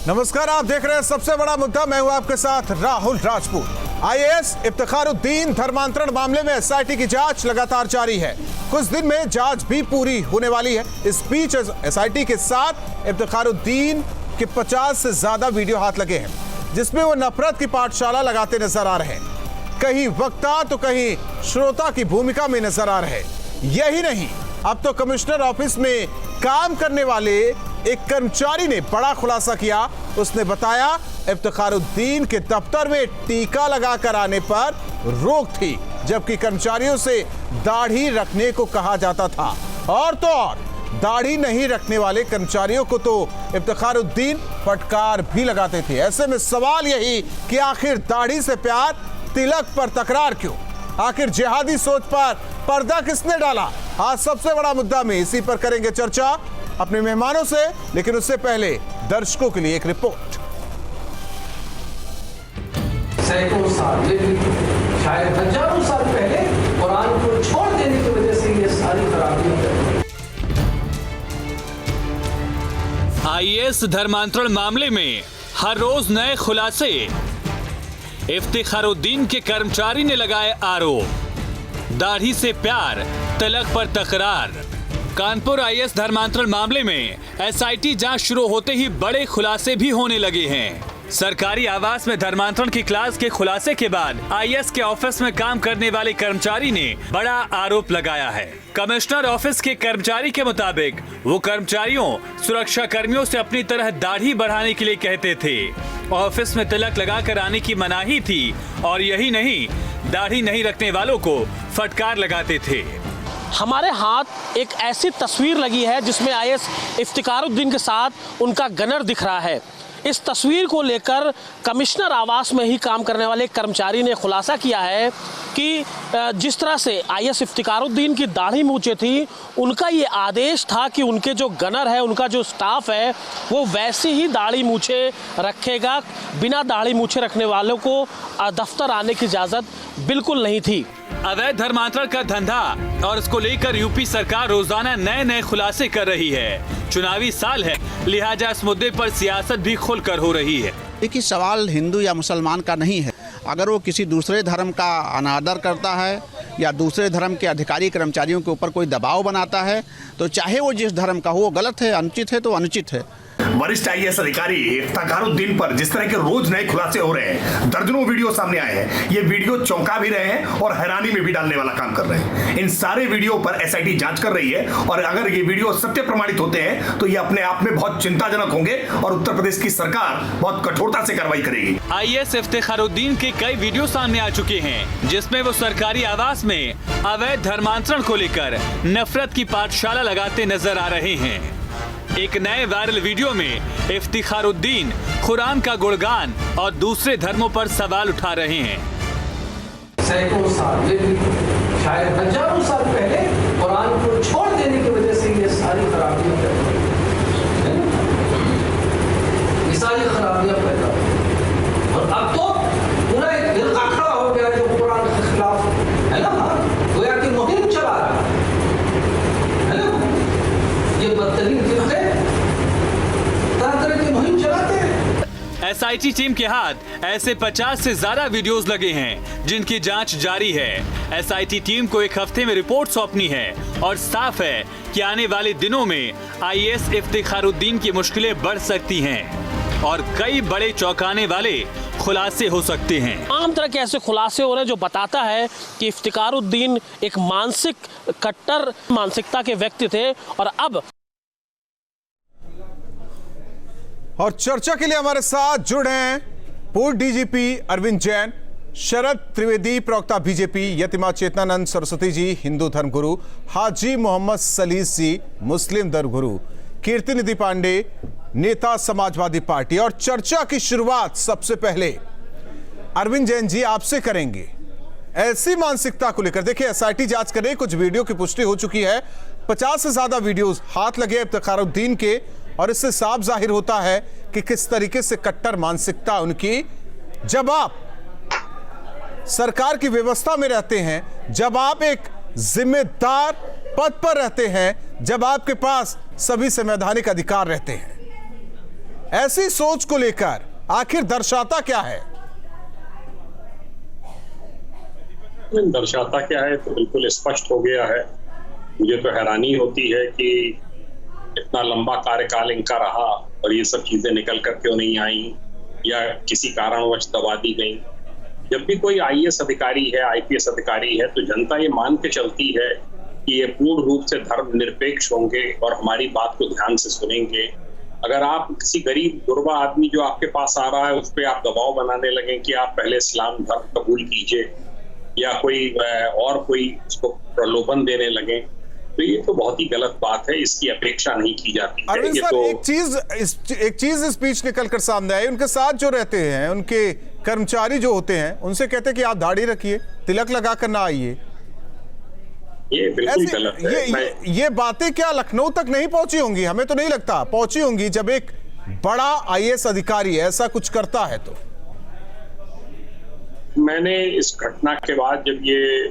नमस्कार, आप देख रहे हैं सबसे बड़ा मुद्दा। मैं हूं आपके साथ राहुल राजपूत। आईएएस इफ्तिखारुद्दीन धर्मांतरण मामले में एसआईटी की जांच लगातार जारी है। कुछ दिन में जांच भी पूरी होने वाली है। इस बीच एसआईटी के साथ इफ्तिखारुद्दीन के 50 से ज्यादा वीडियो हाथ लगे हैं, जिसमें वो नफरत की पाठशाला लगाते नजर आ रहे हैं। कहीं वक्ता तो कहीं श्रोता की भूमिका में नजर आ रहे। यही नहीं, अब तो कमिश्नर ऑफिस में काम करने वाले एक कर्मचारी ने बड़ा खुलासा किया। उसने बताया इफ्तिखारुद्दीन के दफ्तर में टीका लगाकर आने पर रोक थी, जबकि कर्मचारियों से दाढ़ी रखने को कहा जाता था। और तो और दाढ़ी नहीं रखने वाले कर्मचारियों को तो इफ्तिखारुद्दीन फटकार भी लगाते थे। ऐसे में सवाल यही कि आखिर दाढ़ी से प्यार, तिलक पर तकरार क्यों? आखिर जिहादी सोच पर पर्दा किसने डाला? आज सबसे बड़ा मुद्दा में इसी पर करेंगे चर्चा अपने मेहमानों से, लेकिन उससे पहले दर्शकों के लिए एक रिपोर्ट। सैकड़ों साल, शायद हजारों साल पहले कुरान को छोड़ देने की वजह से ये सारी खराबियां। आईएएस धर्मांतरण मामले में हर रोज नए खुलासे। इफ्तिखारुद्दीन के कर्मचारी ने लगाए आरोप। दाढ़ी से प्यार, तिलक पर तकरार। कानपुर आईएएस धर्मांतरण मामले में एसआईटी जांच शुरू होते ही बड़े खुलासे भी होने लगे हैं। सरकारी आवास में धर्मांतरण की क्लास के खुलासे के बाद आईएएस के ऑफिस में काम करने वाले कर्मचारी ने बड़ा आरोप लगाया है। कमिश्नर ऑफिस के कर्मचारी के मुताबिक वो कर्मचारियों, सुरक्षा कर्मियों से अपनी तरह दाढ़ी बढ़ाने के लिए कहते थे। ऑफिस में तिलक लगाकर आने की मनाही थी और यही नहीं, दाढ़ी नहीं रखने वालों को फटकार लगाते थे। हमारे हाथ एक ऐसी तस्वीर लगी है जिसमें आईएएस इफ्तिखारुद्दीन के साथ उनका गनर दिख रहा है। इस तस्वीर को लेकर कमिश्नर आवास में ही काम करने वाले कर्मचारी ने खुलासा किया है कि जिस तरह से आईएएस इफ्तिखारुद्दीन की दाढ़ी मूछें थी, उनका ये आदेश था कि उनके जो गनर है, उनका जो स्टाफ है, वो वैसी ही दाढ़ी मूछें रखेगा। बिना दाढ़ी मूछें रखने वालों को दफ्तर आने की इजाज़त बिल्कुल नहीं थी। अवैध धर्मांतरण का धंधा और इसको लेकर यूपी सरकार रोजाना नए नए खुलासे कर रही है। चुनावी साल है, लिहाजा इस मुद्दे पर सियासत भी खुलकर हो रही है। देखिए, सवाल हिंदू या मुसलमान का नहीं है। अगर वो किसी दूसरे धर्म का अनादर करता है या दूसरे धर्म के अधिकारी कर्मचारियों के ऊपर कोई दबाव बनाता है, तो चाहे वो जिस धर्म का हो, वो गलत है, अनुचित है तो अनुचित है। वरिष्ठ आईएएस अधिकारी इफ्तिखारुद्दीन पर जिस तरह के रोज नए खुलासे हो रहे हैं, दर्जनों वीडियो सामने आए हैं। ये वीडियो चौंका भी रहे हैं और हैरानी में भी डालने वाला काम कर रहे हैं। इन सारे वीडियो पर एसआईटी जांच कर रही है और अगर ये वीडियो सत्य प्रमाणित होते हैं तो ये अपने आप में बहुत चिंताजनक होंगे और उत्तर प्रदेश की सरकार बहुत कठोरता से कार्रवाई करेगी। आईएएस इफ्तिखारुद्दीन के कई वीडियो सामने आ चुके हैं, जिसमें वो सरकारी आवास में अवैध धर्मांतरण को लेकर नफरत की पाठशाला लगाते नजर आ रहे हैं। एक नए वायरल वीडियो में इफ्तिखारुद्दीन कुरान का गुणगान और दूसरे धर्मों पर सवाल उठा रहे हैं। सैकड़ों साल, शायद हजारों साल पहले कुरान को छोड़ देने की वजह से ये सारी खराबियां पैदा हुई। और अब तो पूरा एक दिल खड़ा हो गया जो कुरान के खिलाफ है ना, गोया की मुहिम चला रहा है ना। ये बदतरीन एसआईटी टीम के हाथ ऐसे 50 से ज्यादा वीडियोस लगे हैं, जिनकी जांच जारी है। एसआईटी टीम को एक हफ्ते में रिपोर्ट सौंपनी है और साफ है कि आने वाले दिनों में आईएएस इफ्तिखारुद्दीन की मुश्किलें बढ़ सकती हैं और कई बड़े चौंकाने वाले खुलासे हो सकते हैं। आम तरह के ऐसे खुलासे हो रहे हैं जो बताता है कि इफ्तिखारुद्दीन एक मानसिक कट्टर मानसिकता के व्यक्ति थे। और अब और चर्चा के लिए हमारे साथ जुड़े हैं पूर्व डीजीपी अरविंद जैन, शरद त्रिवेदी प्रवक्ता बीजेपी, यतिमा चेतनानंद सरस्वती जी हिंदू धर्मगुरु, हाजी मोहम्मद सलीस जी मुस्लिम धर्मगुरु, कीर्ति निधि पांडे नेता समाजवादी पार्टी। और चर्चा की शुरुआत सबसे पहले अरविंद जैन जी आपसे करेंगे। ऐसी मानसिकता को लेकर देखिए, एसआईटी जांच कर रही, कुछ वीडियो की पुष्टि हो चुकी है। 50 से ज्यादा वीडियोस हाथ लगे इफ्तिखारुद्दीन के और इससे साफ जाहिर होता है कि किस तरीके से कट्टर मानसिकता उनकी। जब आप सरकार की व्यवस्था में रहते हैं, जब आप एक जिम्मेदार पद पर रहते हैं, जब आपके पास सभी संवैधानिक अधिकार रहते हैं, ऐसी सोच को लेकर आखिर दर्शाता क्या है? दर्शाता क्या है तो बिल्कुल स्पष्ट हो गया है। मुझे तो हैरानी होती है कि इतना लंबा कार्यकाल इनका रहा और ये सब चीजें निकल कर क्यों नहीं आई या किसी कारणवश दबा दी गई। जब भी कोई आईएएस अधिकारी है, आईपीएस अधिकारी है, तो जनता ये मान के चलती है कि ये पूर्ण रूप से धर्मनिरपेक्ष होंगे और हमारी बात को ध्यान से सुनेंगे। अगर आप किसी गरीब गुरबा आदमी जो आपके पास आ रहा है उस पर आप दबाव बनाने लगे कि आप पहले इस्लाम धर्म कबूल कीजिए या कोई उसको प्रलोभन देने लगे, तो ये तो बहुत ही गलत बात है। इसकी अपेक्षा नहीं की जाती है। अरविंद सर, तो एक चीज इस बीच निकल कर सामने आई। उनके साथ जो रहते हैं, उनके कर्मचारी जो होते हैं, उनसे कहते हैं कि आप दाढ़ी रखिए, तिलक लगा कर ना आइए। ये बिल्कुल गलत है। ये बातें क्या लखनऊ तक नहीं पहुंची होंगी? हमें तो नहीं लगता पहुंची होंगी। जब एक बड़ा आईएएस अधिकारी ऐसा कुछ करता है तो मैंने इस घटना के बाद जब ये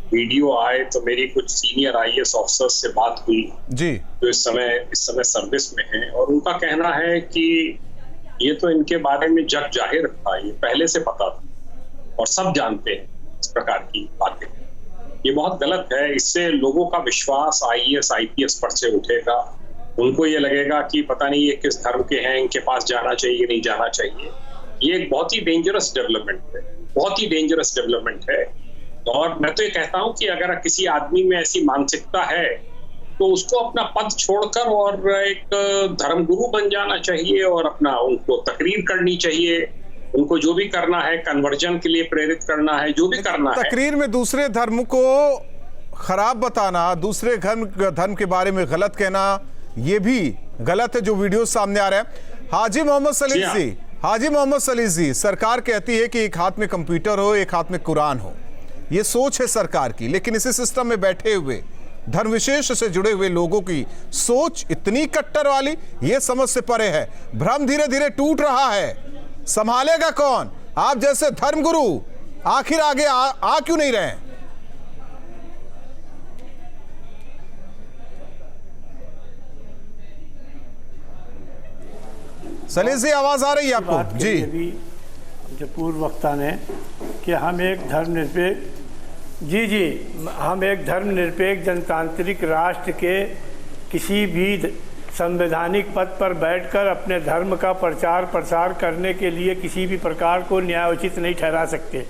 वीडियो आए तो मेरी कुछ सीनियर आईएएस ऑफिसर्स से बात हुई जी, जो इस समय सर्विस में हैं, और उनका कहना है कि ये तो इनके बारे में जग जाहिर था, ये पहले से पता था और सब जानते हैं इस प्रकार की बातें। ये बहुत गलत है। इससे लोगों का विश्वास आईएएस आईपीएस पर से उठेगा। उनको ये लगेगा कि पता नहीं ये किस धर्म के हैं, इनके पास जाना चाहिए नहीं जाना चाहिए। ये एक बहुत ही डेंजरस डेवलपमेंट है, बहुत ही डेंजरस डेवलपमेंट है। और मैं तो ये कहता हूं कि अगर किसी आदमी में ऐसी मानसिकता है तो उसको अपना पद छोड़कर और एक धर्मगुरु बन जाना चाहिए और अपना उनको तकरीर करनी चाहिए। उनको जो भी करना है, कन्वर्जन के लिए प्रेरित करना है, जो भी करना है। तकरीर में दूसरे धर्म को खराब बताना, दूसरे धर्म के बारे में गलत कहना, ये भी गलत है जो वीडियो सामने आ रहा है। हाजी मोहम्मद सलीसी, सरकार कहती है कि एक हाथ में कंप्यूटर हो, एक हाथ में कुरान हो। ये सोच है सरकार की, लेकिन इसी सिस्टम में बैठे हुए धर्म विशेष से जुड़े हुए लोगों की सोच इतनी कट्टर वाली, ये समझ से परे है। भ्रम धीरे धीरे टूट रहा है। संभालेगा कौन? आप जैसे धर्मगुरु आखिर आगे आ क्यों नहीं रहे? सलीसी, आवाज आ रही है आपको? जी, जो पूर्व वक्ता ने कि हम एक धर्मनिरपेक्ष जनतांत्रिक राष्ट्र के किसी भी संवैधानिक पद पर बैठकर अपने धर्म का प्रचार प्रसार करने के लिए किसी भी प्रकार को न्यायोचित नहीं ठहरा सकते।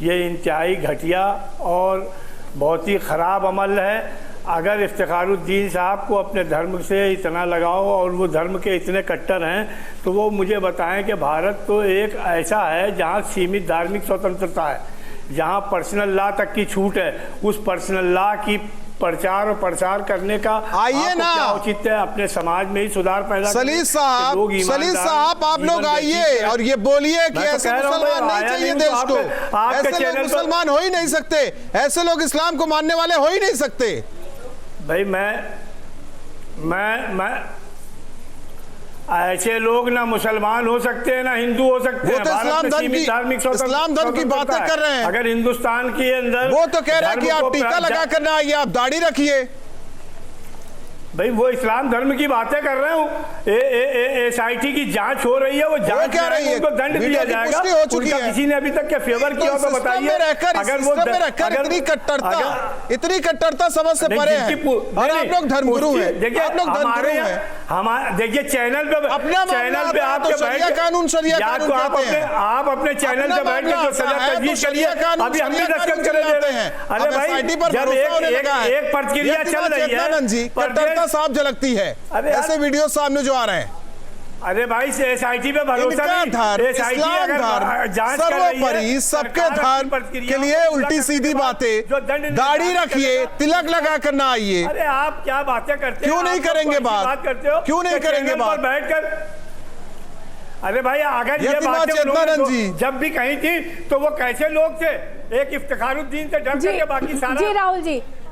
ये इंतहाई घटिया और बहुत ही ख़राब अमल है। अगर इफ्तिखारुद्दीन साहब को अपने धर्म से इतना लगाव और वो धर्म के इतने कट्टर हैं तो वो मुझे बताएं कि भारत तो एक ऐसा है जहाँ सीमित धार्मिक स्वतंत्रता है, जहाँ पर्सनल लॉ तक की छूट है। उस पर्सनल लॉ की प्रचार और प्रसार करने का आइए ना, क्या औचित्य है? अपने समाज में ही सुधार पैदा। सलीस साहब आप लोग आइए और ये बोलिए कि ऐसे मुसलमान नहीं चाहिए देश को। ऐसे लोग मुसलमान हो ही नहीं सकते, ऐसे लोग इस्लाम को मानने वाले हो ही नहीं सकते। भाई मैं ऐसे लोग ना मुसलमान हो सकते हैं ना हिंदू हो सकते हैं। तो इस्लाम धर्म की बातें कर रहे हैं। अगर हिंदुस्तान के अंदर वो तो कह रहा है कि आप टीका लगा कर ना आइए, आप दाढ़ी रखिए। भाई वो इस्लाम धर्म की बातें कर रहे हूँ। एसआईटी की जांच हो रही है, वो जांच क्या रही है, उनको दंड दिया जाएगा। उनका किसी ने अभी तक क्या फेवर किया तो बताइए। अगर वो इतनी कट्टरता समझ से परे है और आप लोग धर्मगुरु हैं, देखिए देखिए चैनल पे आपके कानून आप अपने चैनल पे बैठ के सजा तजवीज़ करिए। अभी हम भी दस्तखत कर रहे हैं। अरे भाई जब एक प्रक्रिया चल रही है साफ झलकती है, ऐसे वीडियो सामने जो आ रहे हैं। अरे भाई एसआईटी पे भरोसा नहीं। इस्लाम धर्म सर्वोपरि, सबके धर्म के लिए उल्टी सीधी बातें। दाढ़ी रखिए, तिलक लगा कर ना आइए। अरे आप क्या बातें करते हो? क्यों नहीं करेंगे बात करते हो? क्यों नहीं करेंगे बात बैठकर? अरे भाई अगर ये बातें जब भी कही थी तो वो कैसे लोग थे? एक इफ्तिखारुद्दीन से डर करके बाकी सारा। जी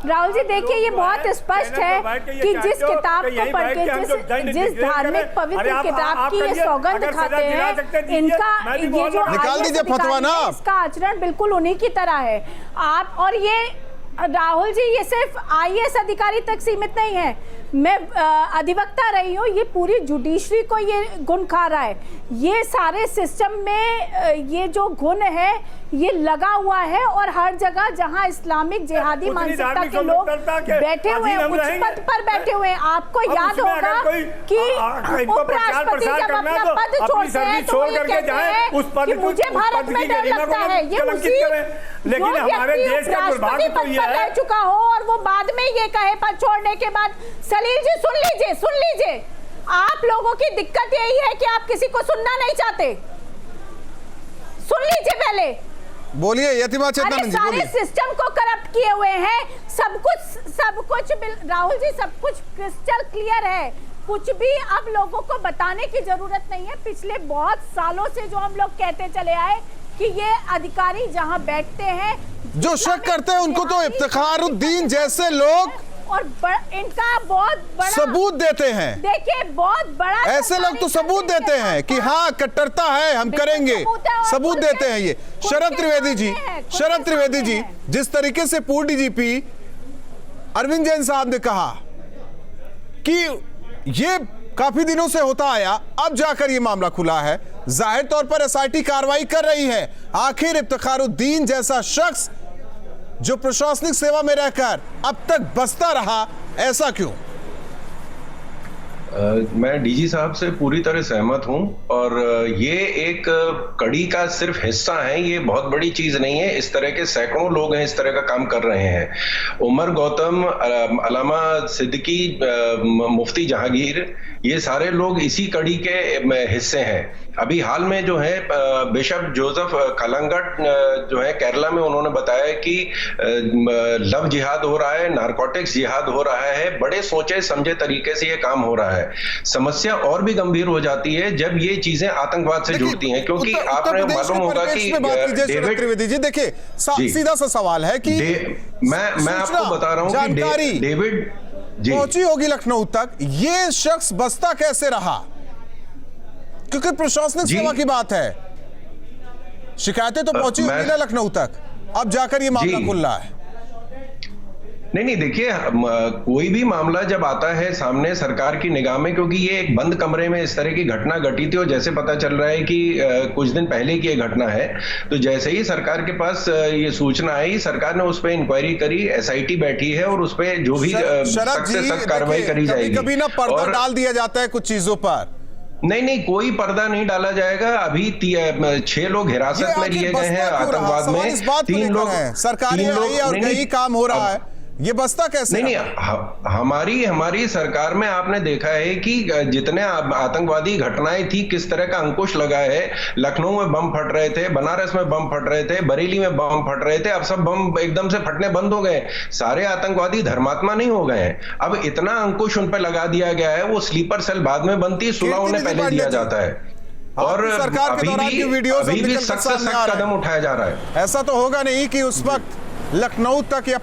राहुल जी देखिए, ये बहुत स्पष्ट है कि जिस किताब को पढ़ के जिस धार्मिक पवित्र किताब की ये सौगंध खाते हैं, इनका ये जो निकाल दीजिए फतवा ना, इसका आचरण बिल्कुल उन्हीं की तरह है। आप और ये राहुल जी, ये सिर्फ आईएएस अधिकारी तक सीमित नहीं है। मैं अधिवक्ता रही हूँ, ये पूरी जुडिशरी को ये गुण खा रहा है। ये सारे सिस्टम में ये जो गुण है ये लगा हुआ है, और हर जगह जहाँ इस्लामिक जिहादी मानसिकता के लोग बैठे हुए हैं, उच्च पद पर बैठे हुए हैं। आपको याद होगा कि उपराष्ट्रपति जब अपना पद छोड़ते हैं तो ये कहते हैं कि मुझे भारत में डर लगता है। ये उसी लेकिन हमारे देश का दुर्भाग्य तो ये है, रह चुका हो और वो बाद में ये कहे पद छोड़ने के बाद। सलील जी सुन लीजिए, आप लोगों की दिक्कत यही है कि आप किसी को सुनना नहीं चाहते। सुन लीजिए पहले, बोलिए यतिमा चेतनानंद जी, सारे बोलिए। सिस्टम को करप्ट किए हुए हैं, सब कुछ राहुल जी, सब कुछ क्रिस्टल क्लियर है। कुछ भी अब लोगों को बताने की जरूरत नहीं है। पिछले बहुत सालों से जो हम लोग कहते चले आए कि ये अधिकारी जहां बैठते हैं, जो शक करते हैं उनको तो इफ्तिखारुद्दीन जैसे लोग और इनका बहुत बड़ा सबूत देते हैं। देखिए, बहुत बड़ा ऐसे लोग तो सबूत देते हैं कि हाँ कट्टरता है, हम करेंगे, सबूत देते हैं। ये शरद त्रिवेदी जी, जिस तरीके से पूर्व डीजीपी अरविंद जैन साहब ने कहा कि ये काफी दिनों से होता आया, अब जाकर ये मामला खुला है, जाहिर तौर पर एसआईटी कार्रवाई कर रही है। आखिर इफ्तिखारुद्दीन जैसा शख्स जो प्रशासनिक सेवा में रहकर अब तक बसता रहा, ऐसा क्यों? मैं डीजी साहब से पूरी तरह सहमत हूं, और ये एक कड़ी का सिर्फ हिस्सा है, ये बहुत बड़ी चीज नहीं है। इस तरह के सैकड़ों लोग हैं इस तरह का काम कर रहे हैं। उमर गौतम, अलामा सिद्दीकी, मुफ्ती जहांगीर, ये सारे लोग इसी कड़ी के हिस्से हैं। अभी हाल में जो है बिशप जोसेफ कलंगट जो है केरला में, उन्होंने बताया कि लव जिहाद हो रहा है, नारकोटिक्स जिहाद हो रहा है। बड़े सोचे समझे तरीके से ये काम हो रहा है। समस्या और भी गंभीर हो जाती है जब ये चीजें आतंकवाद से जुड़ती हैं, क्योंकि आपने मालूम होगा कि डेविड त्रिवेदी जी, देखिए सीधा सा सवाल है कि मैं आपको बता रहा हूं कि डेविड पहुंची होगी लखनऊ तक, ये शख्स बसता कैसे रहा? क्योंकि प्रशासनिक सेवा की बात है, शिकायतें तो पहुंची होगी ना लखनऊ तक, अब जाकर ये मामला खुल रहा है। नहीं, देखिए, कोई भी मामला जब आता है सामने सरकार की निगाह में, क्योंकि ये एक बंद कमरे में इस तरह की घटना घटी थी, और जैसे पता चल रहा है कि कुछ दिन पहले की ये घटना है, तो जैसे ही सरकार के पास ये सूचना आई, सरकार ने उस पर इंक्वायरी करी, एसआईटी बैठी है, और उस पर जो भी सख्त से सख्त कार्रवाई करी जाएगी। कभी ना पर्दा डाल दिया जाता है कुछ चीजों पर। नहीं, कोई पर्दा नहीं डाला जाएगा। अभी 6 लोग हिरासत में लिए गए हैं आतंकवाद में, 3 लोग सरकारी और कहीं काम हो रहा है, ये बसता कैसे? नहीं, हमारी सरकार में आपने देखा है कि जितने आतंकवादी घटनाएं थी, किस तरह का अंकुश लगा है। लखनऊ में बम फट रहे थे, बनारस में बम फट रहे थे, बरेली में बम फट रहे थे, अब सब बम एकदम से फटने बंद हो गए। सारे आतंकवादी धर्मात्मा नहीं हो गए हैं। अब इतना अंकुश उन पर लगा दिया गया है, वो स्लीपर सेल बाद में बनती, सुलह उन्हें पहले दिया जाता है, और सरकार के दौरान की वीडियोस अभी भी सख्त से सख्त कदम उठाया जा रहा है। ऐसा तो होगा नहीं कि उस वक्त लखनऊ तक या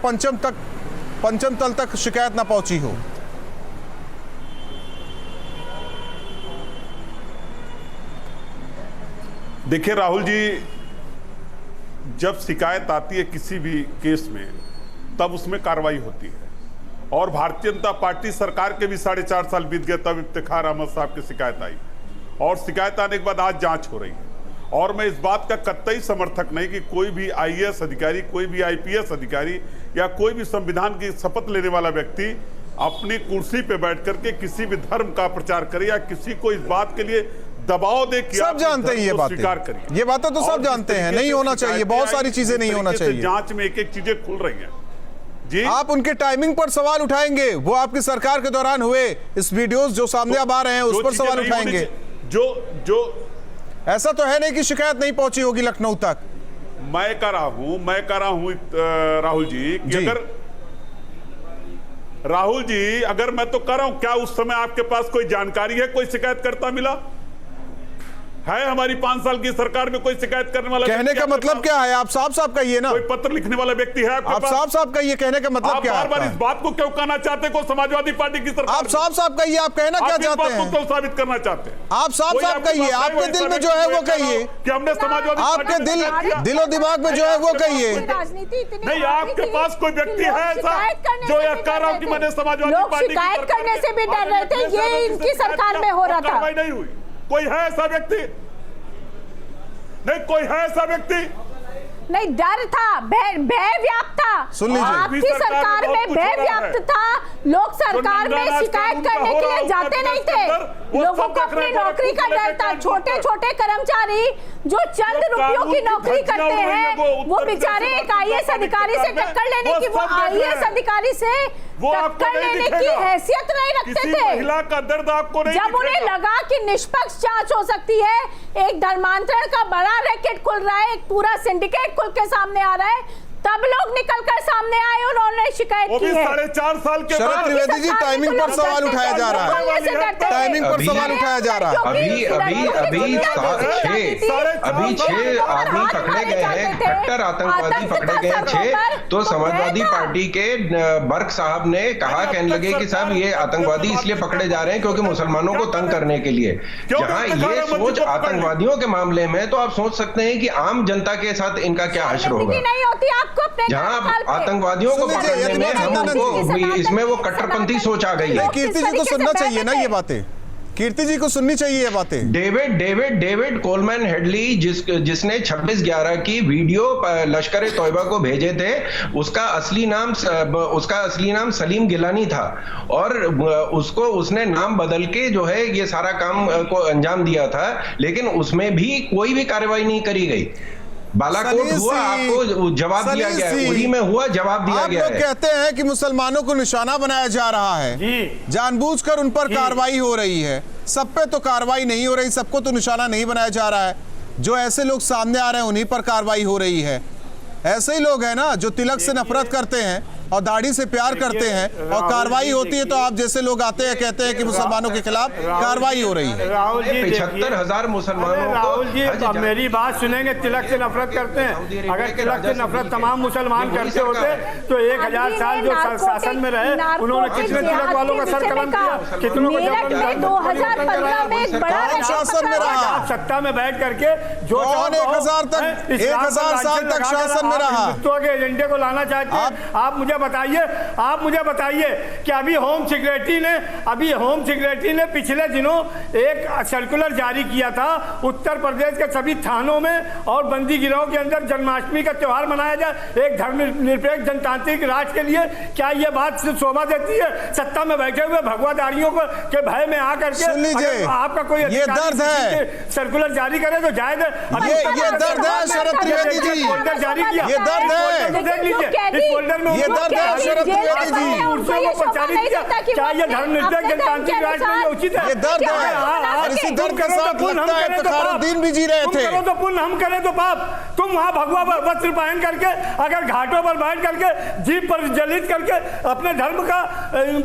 पंचम तल तक शिकायत ना पहुंची हो। देखिए राहुल जी, जब शिकायत आती है किसी भी केस में, तब उसमें कार्रवाई होती है, और भारतीय जनता पार्टी सरकार के भी 4.5 साल बीत गए तब इफ्तिखार अहमद साहब की शिकायत आई, और शिकायत आने के बाद आज जांच हो रही है। और मैं इस बात का कतई समर्थक नहीं कि कोई भी आईएएस अधिकारी, कोई भी आईपीएस अधिकारी या कोई भी संविधान की शपथ लेने वाला व्यक्ति अपनी कुर्सी पे बैठ करके किसी भी धर्म का प्रचार करे या किसी को इस बात के लिए दबाव दे कि सब जानते हैं ये बातें, स्वीकार करिए। ये बातें तो सब जानते हैं, नहीं होना चाहिए, बहुत सारी चीजें नहीं होना चाहिए। जांच में एक चीजें खुल रही हैं जी। आप उनके टाइमिंग पर सवाल उठाएंगे, वो आपकी सरकार के दौरान हुए इस वीडियोस जो सामने अब आ रहे हैं उस पर सवाल उठाएंगे। जो ऐसा तो है नहीं कि शिकायत नहीं पहुंची होगी लखनऊ तक। मैं कह रहा हूं राहुल जी कि अगर मैं तो कह रहा हूं, क्या उस समय आपके पास कोई जानकारी है, कोई शिकायतकर्ता मिला? है हमारी 5 साल की सरकार में कोई शिकायत करने वाला? कहने का मतलब क्या है? आप साफ साफ कहिए ना। कोई पत्र लिखने वाला व्यक्ति है आपके आप पास? साफ साफ कहिए, कहने का मतलब क्या है? आप बार बार इस बात को क्यों कहना चाहते को समाजवादी पार्टी की सरकार? आप साफ साफ कहिए, आप कहना क्या चाहते हैं? क्यों साबित करना चाहते हैं? आप साफ साफ कहिए, आपके दिल में जो है वो कहिए कि हमने समाजवादी आपके दिलो दिमाग में जो है वो कहिए। नहीं, आपके पास कोई व्यक्ति है ऐसा जो यह कह रहा हूं कि मैंने समाजवादी पार्टी की शिकायत करने से भी डर रहे थे, ये इनकी सरकार में हो रहा था। नहीं हुई। कोई है ऐसा व्यक्ति? नहीं, कोई है ऐसा व्यक्ति? नहीं, डर था, भय व्याप्त था। सुन लीजिए, आपकी सरकार में भय व्याप्त था। लोग सरकार में शिकायत करने के लिए जाते नहीं थे। लोगों को अपनी नौकरी का डर था। छोटे छोटे कर्मचारी जो चंद रुपयों की नौकरी करते हैं, वो बेचारे एक आईएएस अधिकारी से टक्कर लेने की, वो आईएएस अधिकारी से टक्कर लेने की हैसियत नहीं रखते थे। महिला का दर्द आपको नहीं जब उन्हें लगा कि निष्पक्ष जांच हो सकती है, एक धर्मांतरण का बड़ा रैकेट खुल रहा है, एक पूरा सिंडिकेट खुल के सामने आ रहा है, तब लोग निकलकर सामने आए और उन्होंने शिकायत की है। 4.5 साल के शरद त्रिवेदी जी, टाइमिंग पर सवाल उठाया जा रहा है। टाइमिंग पर सवाल उठाया जा रहा है। अभी 6 आदमी पकड़े गए हैं, कट्टर आतंकवादी पकड़े गए हैं 6। तो समाजवादी पार्टी के बर्क साहब ने कहा, कहने लगे कि साहब ये आतंकवादी इसलिए पकड़े जा रहे हैं क्योंकि मुसलमानों को तंग करने के लिए। जहां ये सोच आतंकवादियों के मामले में, तो आप सोच सकते हैं कि आम जनता के साथ इनका क्या हश्र होगा। जहां आतंकवादियों को पकड़ने में हम उनको इसमें वो कट्टरपंथी सोच आ गई है। कीर्ति जी को सुनना चाहिए ना ये बातें, कीर्ति जी को सुननी चाहिए ये बातें। डेविड कोलमैन हेडली जिसने 26/11 की वीडियो लश्कर तौयबा को भेजे थे, उसका असली नाम सलीम गिलानी था और उसने नाम बदल के जो है ये सारा काम को अंजाम दिया था, लेकिन उसमें भी कोई भी कार्रवाई नहीं करी गई। बालाकोट हुआ, आपको जवाब दिया गया है, उरी में हुआ, जवाब दिया गया है। आप लोग कहते हैं कि मुसलमानों को निशाना बनाया जा रहा है, जानबूझकर उन पर कार्रवाई हो रही है। सब पे तो कार्रवाई नहीं हो रही, सबको तो निशाना नहीं बनाया जा रहा है। जो ऐसे लोग सामने आ रहे हैं उन्हीं पर कार्रवाई हो रही है। ऐसे ही लोग हैं ना जो तिलक से नफरत करते हैं और दाढ़ी से प्यार करते हैं, और कार्रवाई होती है तो आप जैसे लोग आते हैं, कहते हैं कि मुसलमानों के खिलाफ कार्रवाई हो रही है। राहुल जी, 75,000 मुसलमानों राहुल जी अब मेरी बात सुनेंगे। तिलक से नफरत करते हैं, अगर तिलक से नफरत तमाम मुसलमान करते होते तो 1000 साल जो शासन में रहे, उन्होंने कितने तिलक वालों का सर कलम किया, कितनों को 2015 में एक बड़ा शासन में रहा, सत्ता में बैठ करके जो 1000 साल तक शासन में रहा, के एजेंडे को लाना चाहते हैं। आप मुझे बताइए कि अभी होम सेक्रेटरी ने पिछले दिनों एक सर्कुलर जारी किया था, उत्तर प्रदेश के सभी थानों में और बंदी गिरोह के अंदर जन्माष्टमी का त्योहार मनाया जाए एक धर्मनिरपेक्ष जनतांत्रिक राष्ट्र के लिए। क्या ये बात शोभा देती है? सत्ता में बैठे हुए भगवाधारियों को के भय में आकर के आपका कोई ये दर्द है, सर्कुलर जारी करे तो जायज है। ये दर्द है शरद त्रिवेदी जी, जारी किया, ये दर्द है, देख लीजिए इस फोल्डर में ये दर्द है शरद त्रिवेदी जी। क्या ये धर्मनिरपेक्ष जनतांत्रिक राष्ट्र में उचित है? ये दर्द है, और इसी दर्द के साथ लगता है इफ्तिखारुद्दीन भी जी रहे थे। करो तो पुण्य, हम करें तो पाप। तुम वहां भगवा वस्त्र पहन करके अगर घाटों पर बैठ करके जीप पर जलित करके अपने धर्म का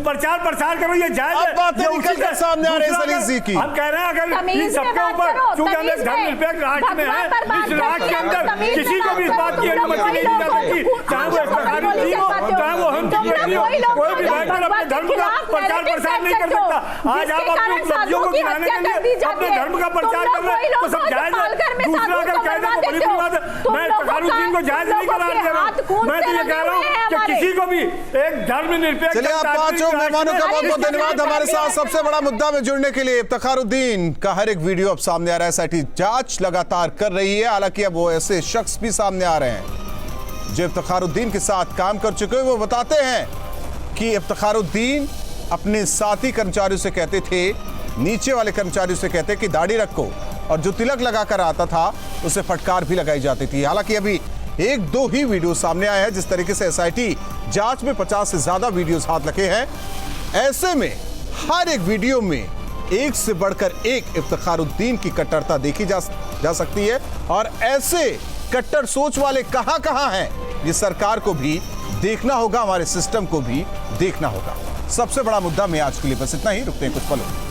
प्रचार प्रसार करो, ये जायज है? सामने आ रहे सलीम जी की, हम कह रहे हैं अगर सबके ऊपर, चूंकि हम एक धर्मनिरपेक्ष राष्ट्र में है, इस राष्ट्र के अंदर किसी को भी इस बात की अनुमति नहीं दी जा सकती, चाहे वो इफ्तिखारुद्दीन हो, चाहे वो हम कोई भी बैठकर अपने धर्म का प्रचार प्रसार नहीं कर सकता। आज आप अपनी उपलब्धियों को गिनाने के लिए अपने धर्म का प्रचार कर रहे हैं तो सब जायज है। दूसरा अगर कह दे तो बड़ी बड़ी बात है। मैं इफ्तिखारुद्दीन को जायज नहीं करार दे रहा हूं, मैं तो ये कह रहा हूं कि किसी को भी एक धर्मनिरपेक्ष। चलिए, आप पांचों मेहमानों का बहुत बहुत धन्यवाद हमारे साथ सबसे बड़ा मुद्दा में जुड़ने के लिए। इफ्तिखारुद्दीन का हर एक वीडियो अब सामने आ रहा है, एसआईटी जांच लगातार कर रही है। हालांकि अब वो ऐसे शख्स भी सामने आ रहे हैं जो इफ्तिखारुद्दीन के साथ काम कर चुके हैं। वो बताते हैं कि इफ्तिखारुद्दीन अपने साथी कर्मचारियों से कहते थे, नीचे वाले कर्मचारियों से कहते कि दाढ़ी रखो, और जो तिलक लगाकर आता था उसे फटकार भी लगाई जाती थी। हालांकि अभी 1-2 ही वीडियो सामने आए हैं। जिस तरीके से एसआईटी जांच में 50 से ज्यादा वीडियोस हाथ लगे हैं, ऐसे में हर एक वीडियो में एक से बढ़कर एक इफ्तिखारुद्दीन की कट्टरता देखी जा सकती है। और ऐसे कट्टर सोच वाले कहां हैं, ये सरकार को भी देखना होगा, हमारे सिस्टम को भी देखना होगा। सबसे बड़ा मुद्दा में आज के लिए बस इतना ही। रुकते हैं कुछ पलों।